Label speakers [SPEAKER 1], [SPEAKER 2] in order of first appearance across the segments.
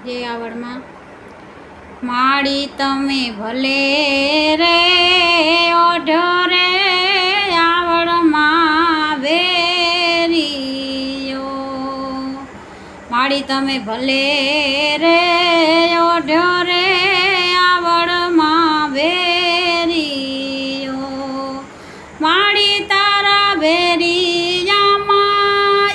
[SPEAKER 1] જે આવડમાં માડી તમે ભલે રે ઓઢો રે આવડમાં વેરીયો માડી તમે ભલે રે ઓઢો રે આવડમાં વેરીયો માડી તારા વેરિયામાં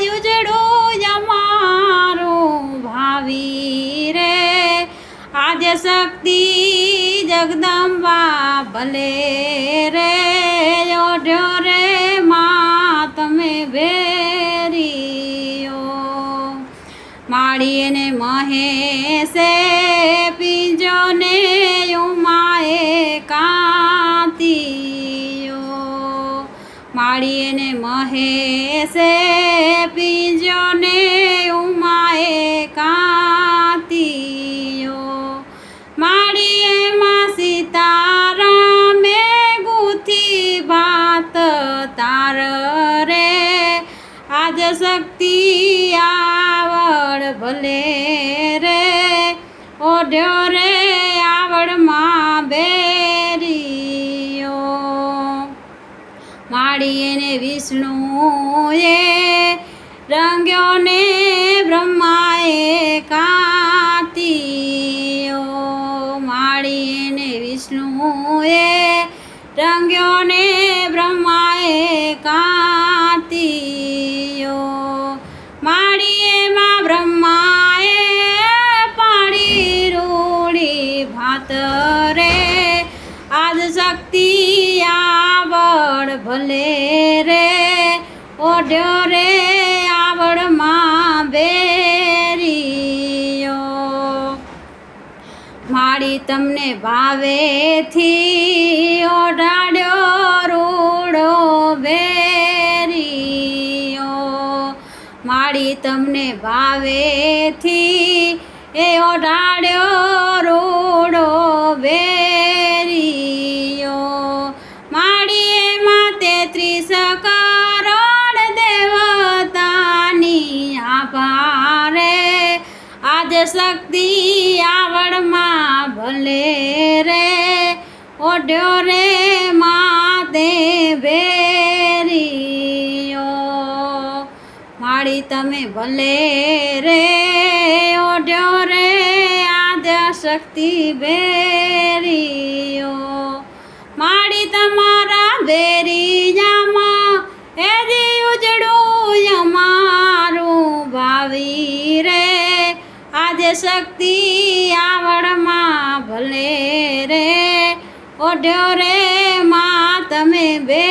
[SPEAKER 1] ઉજળું અમારું ભાવી રે આદ્ય શક્તિ જગદંબા ભલે રે ઓઢો રે માં તમે વેરીયો માળીને મહેશે પીજો ને ઉમાએ કાંતિયો માળીને મહેશે પીજો ને ઉમાએ કાંતિયો માળીએ માં સીતારામે ગુથી ભાત તાર રે આજ શક્તિ આવડ ભલે રે ઓઢો રે આવડમાં બેરીયો માળીએ વિષ્ણુએ રંગ્યો ને બ્રહ્માએ કાંતિયો માળીને વિષ્ણુએ રંગ્યો ને બ્રહ્માએ કાંતિયો માળીએ માં બ્રહ્માએ પાડી રૂડી ભાત રે આજ શક્તિ આવડ ભલે રે ઓઢો રે આવડમાં બેરીયો માળી તમને ભાવેથી ઓઢાડ્યો રૂડો બેરીયો માળી તમને ભાવેથી એ ઓઢાડ્યો રૂડો બેરીયો માળીએ માં 33 કરોડ દેવતાની આભારે આજ શક્તિ આવડમાં ભલે રે ઓઢો રે માતે બેરીયો માળી તમે ભલે રે ઓઢો રે આદ્ય શક્તિ બેરીયો માળી તમારા બેરિયામાં એજી ઉજળું અમારું ભાવી રે આજે શક્તિ આવડમાં ભલે રે ઓઢો રે માં તમે બે